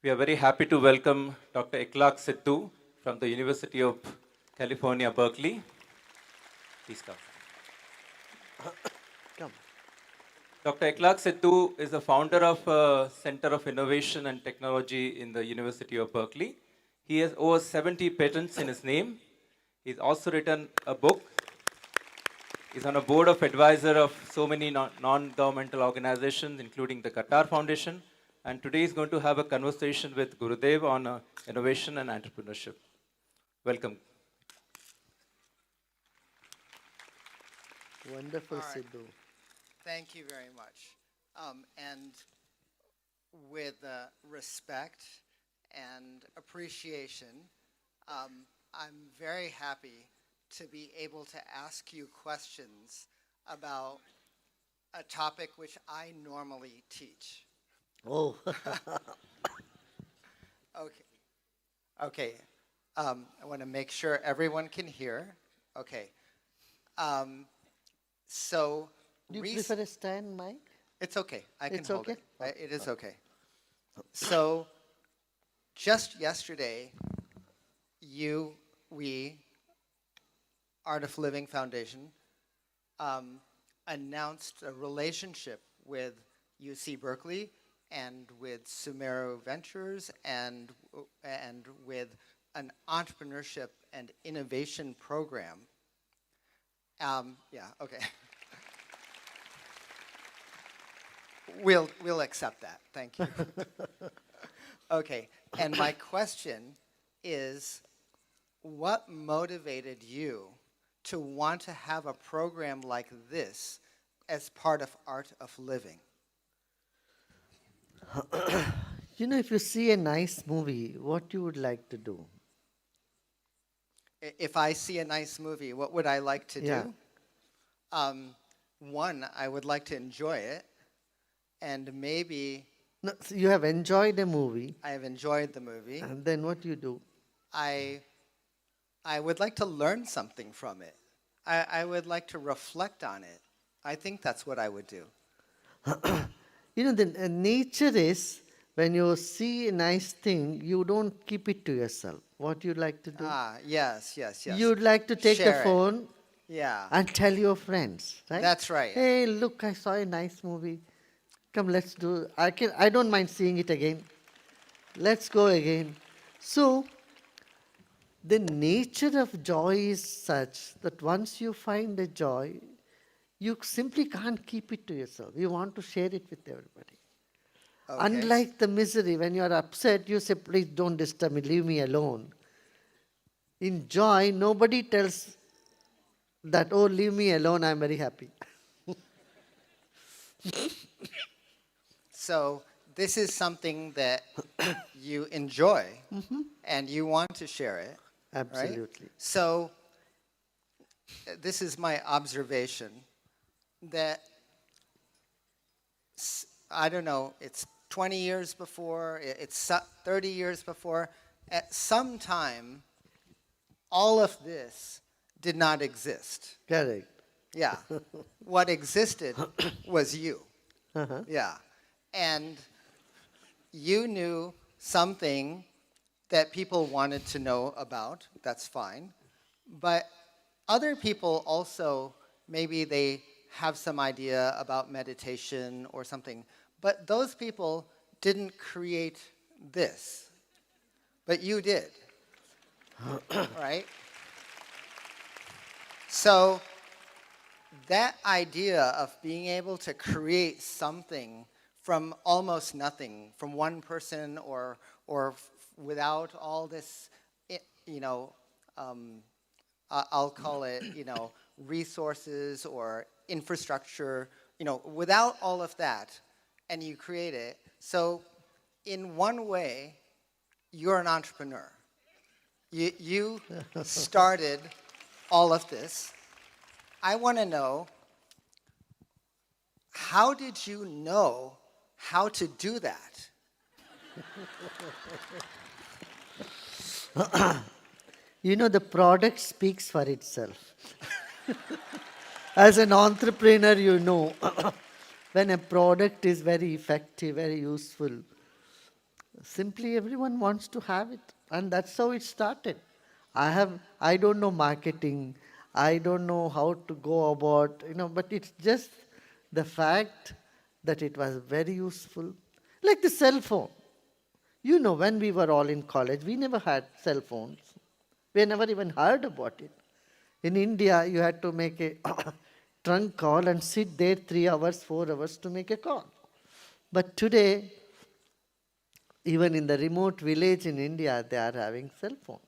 We are very happy to welcome Dr. Ikhlaq Sidhu from the University of California, Berkeley. Please come. Come. Dr. Ikhlaq Sidhu is the founder of a Center of Innovation and Technology in the University of Berkeley. He has over 70 patents in his name. He's also written a book. He's on a board of advisor of so many non-governmental organizations, including the Qatar Foundation. And today he's going to have a conversation with Gurudev on innovation and entrepreneurship. Welcome. Wonderful, All right. Sidhu. Thank you very much. And with respect and appreciation, I'm very happy to be able to ask you questions about a topic which I normally teach. Oh, Okay. Okay. I want to make sure everyone can hear. Okay. So, do you rec- prefer a stand mic? It's okay. I can It's hold okay? it. It is okay. So, just yesterday, we, Art of Living Foundation, announced a relationship with UC Berkeley and with Sumeru Ventures and with an entrepreneurship and innovation program. Yeah. Okay. We'll accept that. Thank you. Okay. And my question is, what motivated you to want to have a program like this as part of Art of Living? You know, if you see a nice movie, what you would like to do? If I see a nice movie, what would I like to Yeah. do? One, I would like to enjoy it, and maybe No, so you have enjoyed a movie, I have enjoyed the movie. and then what you do? I would like to learn something from it. I would like to reflect on it. I think that's what I would do. You know, the nature is when you see a nice thing, you don't keep it to yourself. What you like to do? Yes. You'd like to take Share the it. phone Yeah, and tell your friends, right? that's right. Hey, look, I saw a nice movie. Come, let's do. I don't mind seeing it again. Let's go again. So, the nature of joy is such that once you find a joy, you simply can't keep it to yourself. You want to share it with everybody. Okay. Unlike the misery, when you are upset, you say, please don't disturb me, leave me alone. In joy, nobody tells that, oh, leave me alone, I'm very happy. So this is something that you enjoy, and you want to share it. Right? Absolutely. So this is my observation that I don't know, it's 20 years before, it's 30 years before, at some time, all of this did not exist. Correct. Yeah. What existed was you. Uh-huh. Yeah. And you knew something that people wanted to know about. That's fine. But other people also, maybe they have some idea about meditation or something. But those people didn't create this. But you did. Right? So that idea of being able to create something from almost nothing, from one person or without all this, I'll call it, resources or infrastructure, without all of that, and you create it. So in one way, you're an entrepreneur. You started all of this. I want to know, how did you know how to do that? You know, the product speaks for itself. As an entrepreneur, you know, when a product is very effective, very useful, Simply everyone wants to have it, and that's how it started. I don't know marketing, I don't know how to go about, but it's just the fact that it was very useful. Like the cell phone. When we were all in college, we never had cell phones. We never even heard about it. In India, you had to make a trunk call and sit there 3 hours, 4 hours to make a call. But today, even in the remote village in India, they are having cell phones.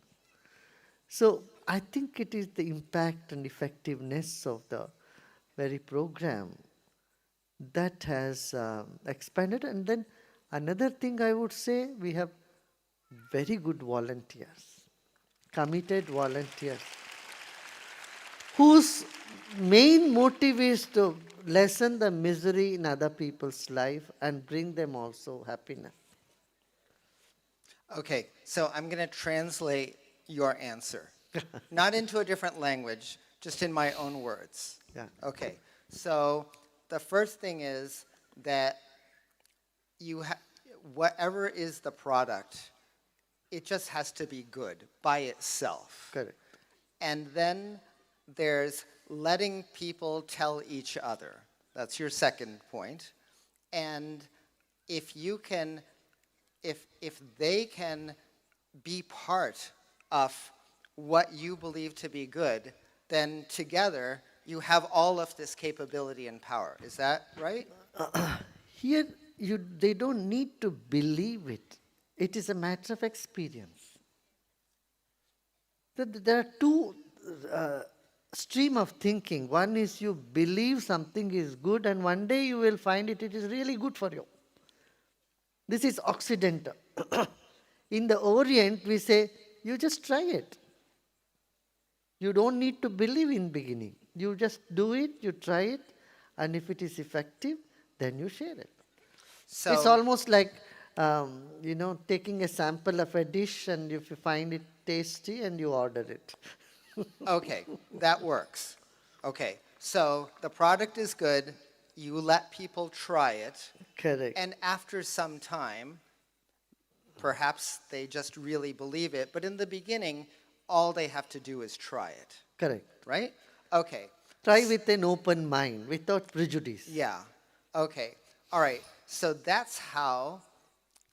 So I think it is the impact and effectiveness of the very program that has expanded. And then another thing I would say, we have very good volunteers, committed volunteers, whose main motive is to lessen the misery in other people's life and bring them also happiness. Okay, so I'm going to translate your answer. Not into a different language, just in my own words. Yeah. Okay, so the first thing is that whatever is the product, it just has to be good by itself. Correct. And then there's letting people tell each other. That's your second point. And if you can, if they can be part of what you believe to be good, then together you have all of this capability and power. Is that right? Here, they don't need to believe it. It is a matter of experience. There are two stream of thinking. One is you believe something is good, and one day you will find it is really good for you. This is Occidental. In the Orient, we say, you just try it. You don't need to believe in beginning. You just do it, you try it, and if it is effective, then you share it. So It's almost like, taking a sample of a dish, and if you find it tasty, and you order it. okay, that works. Okay, so the product is good, you let people try it, Correct. and after some time, perhaps they just really believe it, but in the beginning, all they have to do is try it, Correct. right? Okay, Try with an open mind, without prejudice. yeah, okay, all right, so that's how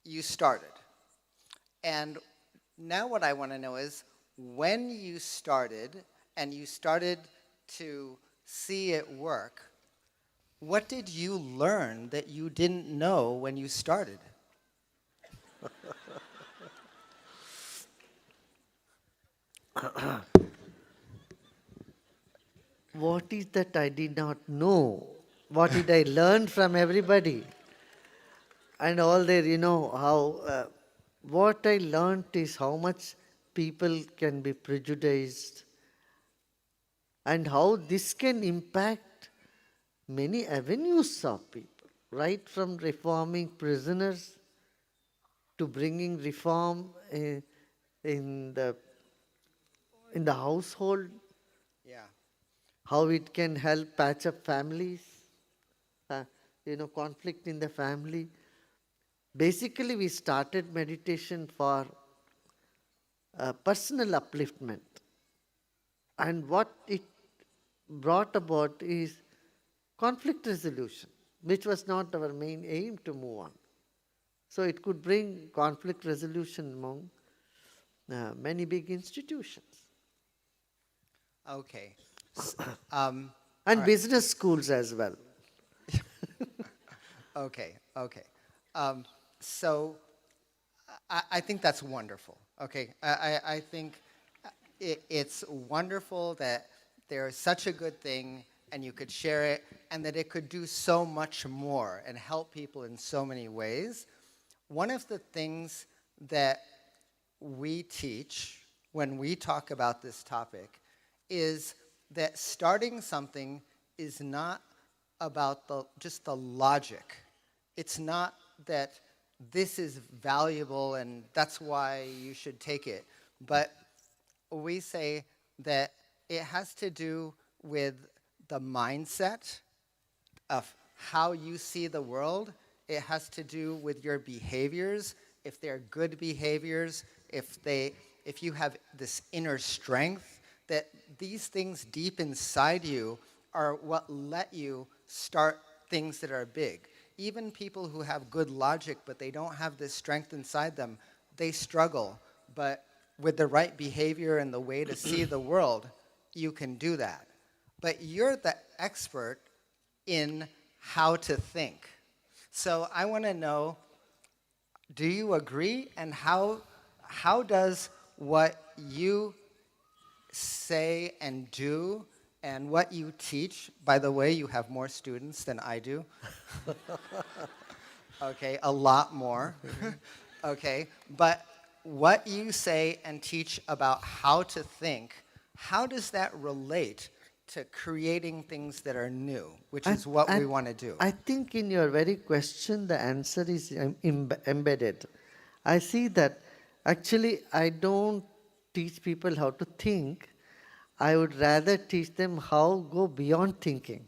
you started. And now what I want to know is, when you started and you started to see it work, what did you learn that you didn't know when you started? What is that I did not know? What did I learn from everybody? And all there, how, what I learned is how much people can be prejudiced and how this can impact many avenues of people, right from reforming prisoners to bringing reform in the household, Yeah. how it can help patch up families, conflict in the family. Basically, we started meditation for personal upliftment. And what it brought about is conflict resolution, which was not our main aim to move on. So it could bring conflict resolution among many big institutions. Okay. And right. business schools as well. Okay. Okay. So I think that's wonderful. Okay. I think it's wonderful that there's such a good thing and you could share it and that it could do so much more and help people in so many ways. One of the things that we teach when we talk about this topic is that starting something is not about just the logic. It's not that this is valuable and that's why you should take it. But we say that it has to do with the mindset of how you see the world. It has to do with your behaviors if they're good behaviors, if you have this inner strength, that these things deep inside you are what let you start things that are big. Even people who have good logic, but they don't have this strength inside them, they struggle. But with the right behavior and the way to see the world, you can do that. But you're the expert in how to think. So I want to know, do you agree? And how does what you say and do and what you teach, by the way, you have more students than I do. Okay, a lot more. Okay, but what you say and teach about how to think, how does that relate to creating things that are new, which is what we want to do? I think in your very question, the answer is embedded. I see that actually I don't teach people how to think. I would rather teach them how go beyond thinking,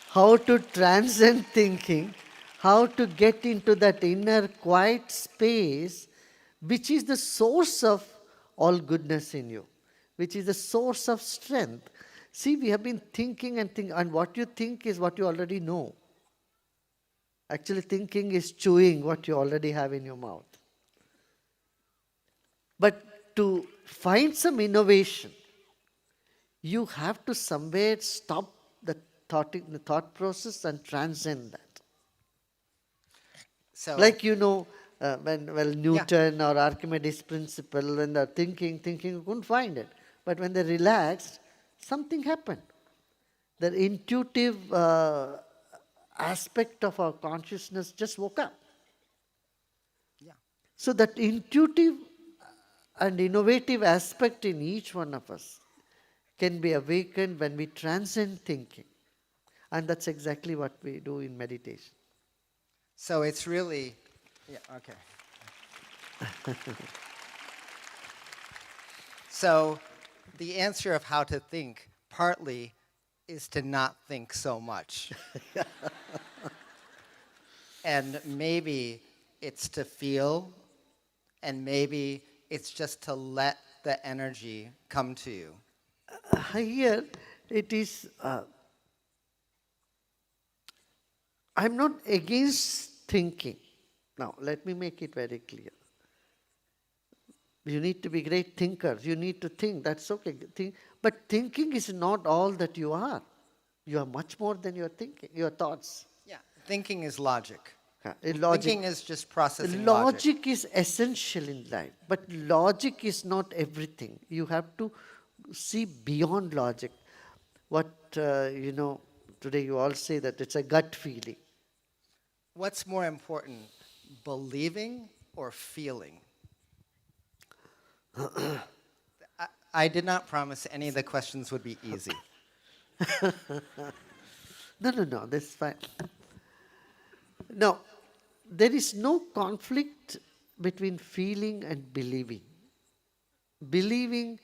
how to transcend thinking, how to get into that inner quiet space, which is the source of all goodness in you, which is the source of strength. See, we have been thinking and what you think is what you already know. Actually, thinking is chewing what you already have in your mouth. But to find some innovation, you have to somewhere stop the thought process and transcend that. So, Like when Newton or Archimedes' principle, when they're thinking, you couldn't find it. But when they relaxed, something happened. The intuitive aspect of our consciousness just woke up. yeah. So that intuitive and innovative aspect in each one of us can be awakened when we transcend thinking. And that's exactly what we do in meditation. So it's really, yeah, okay. So the answer of how to think partly is to not think so much. And maybe it's to feel, and maybe it's just to let the energy come to you. Here it is, I'm not against thinking. Now, let me make it very clear. You need to be great thinkers. You need to think. That's okay. But thinking is not all that you are. You are much more than your thinking, your thoughts. Yeah, thinking is logic. Logic. Thinking is just processing logic. Logic is essential in life, but logic is not everything. You have to see beyond logic. What, today you all say that it's a gut feeling. What's more important, believing or feeling? I did not promise any of the questions would be easy. No, that's fine. Now, there is no conflict between feeling and believing. Believing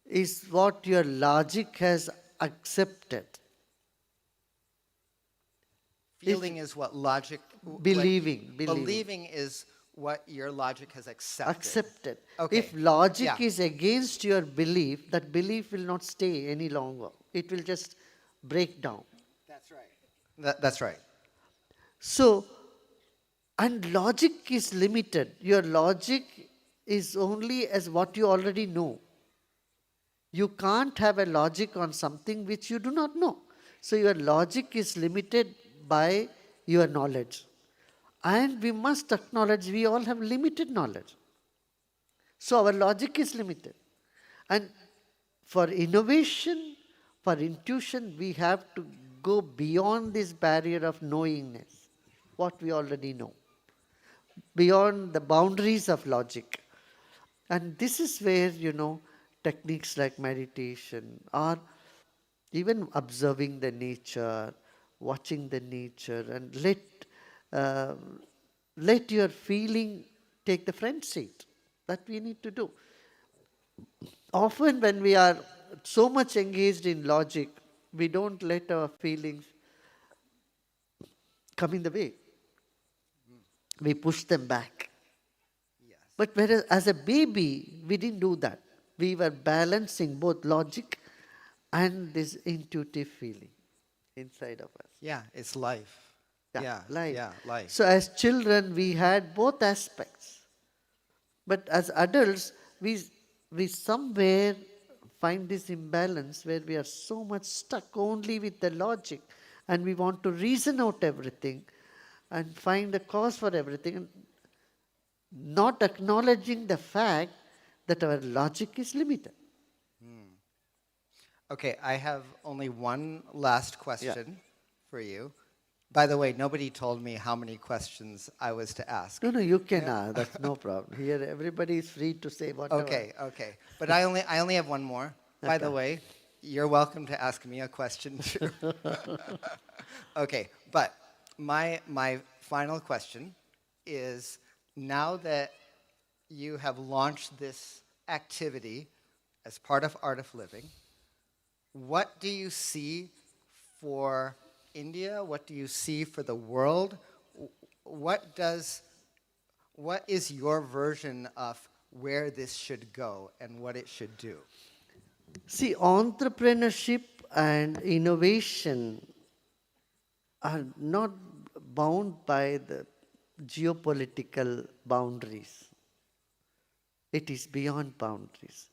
is what your logic has accepted. Feeling is what logic... Believing. Believing is what your logic has accepted. Accepted. Okay. If logic Yeah. is against your belief, that belief will not stay any longer. It will just break down. That's right. That's right. So, and logic is limited. Your logic is only as what you already know. You can't have a logic on something which you do not know. So your logic is limited by your knowledge. And we must acknowledge we all have limited knowledge. So our logic is limited. And for innovation, for intuition, we have to go beyond this barrier of knowingness, what we already know, beyond the boundaries of logic. And this is where, techniques like meditation or even observing the nature, watching the nature, and let your feeling take the front seat. That we need to do. Often when we are so much engaged in logic, we don't let our feelings come in the way. We push them back. Yes. But whereas as a baby, we didn't do that. We were balancing both logic and this intuitive feeling inside of us. Yeah, it's life. Yeah, Life. yeah, life. So as children, we had both aspects. But as adults, we somewhere find this imbalance where we are so much stuck only with the logic and we want to reason out everything and find the cause for everything, and not acknowledging the fact that our logic is limited. Okay, I have only one last question for you. By the way, nobody told me how many questions I was to ask. No, you can ask. That's no problem. Here, everybody is free to say whatever. Okay. But I only have one more. By the Okay. way, you're welcome to ask me a question too. Okay, but my final question is, now that you have launched this activity as part of Art of Living, what do you see for India? What do you see for the world? What is your version of where this should go and what it should do? See, entrepreneurship and innovation are not bound by the geopolitical boundaries. It is beyond boundaries.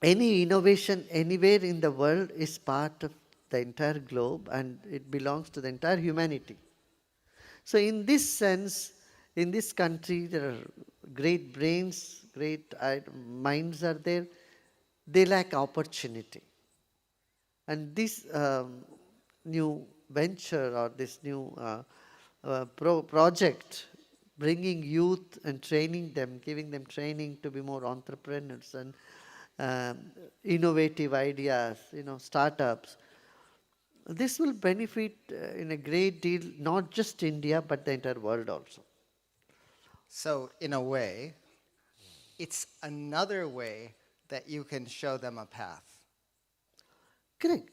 Any innovation anywhere in the world is part of the entire globe and it belongs to the entire humanity. So in this sense, in this country, there are great brains, great minds are there. They lack opportunity. And this new venture or this new project, bringing youth and training them, giving them training to be more entrepreneurs and innovative ideas, startups. This will benefit in a great deal, not just India, but the entire world also. So, in a way, it's another way that you can show them a path. Correct.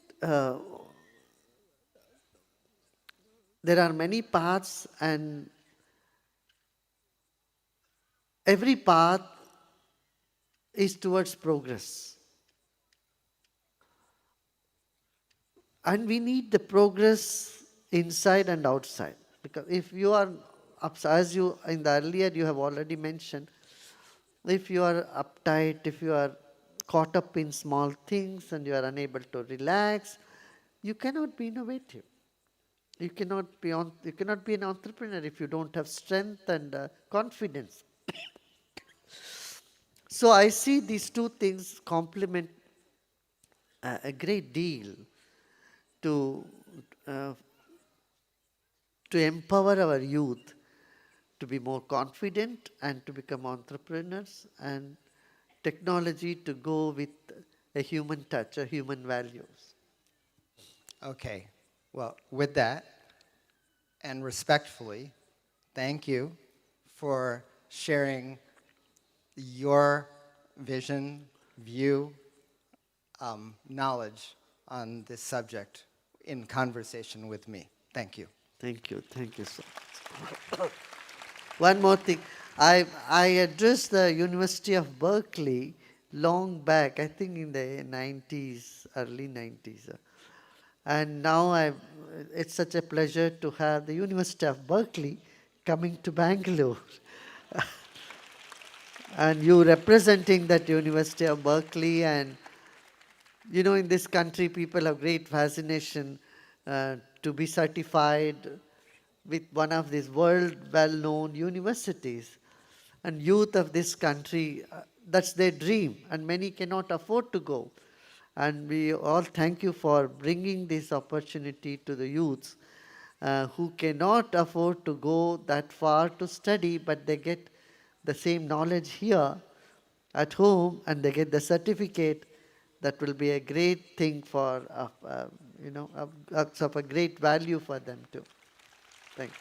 There are many paths, and every path is towards progress. And we need the progress inside and outside. Because if you are, as you in the earlier you have already mentioned, if you are uptight, if you are caught up in small things and you are unable to relax, you cannot be innovative. You cannot be an entrepreneur if you don't have strength and confidence. So I see these two things complement a great deal to empower our youth to be more confident and to become entrepreneurs, and technology to go with a human touch, a human values. Okay. Well, with that, and respectfully, thank you for sharing your vision, view, knowledge on this subject in conversation with me. Thank you. Thank you so much. One more thing. I addressed the University of Berkeley long back, I think in the 90s, early 90s. And now it's such a pleasure to have the University of Berkeley coming to Bangalore. And you representing that University of Berkeley, and in this country people have great fascination to be certified with one of these world well-known universities. And youth of this country, that's their dream, and many cannot afford to go. And we all thank you for bringing this opportunity to the youths who cannot afford to go that far to study, but they get the same knowledge here at home and they get the certificate. That will be a great thing for, of a great value for them too. Thank you.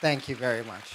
Thank you very much.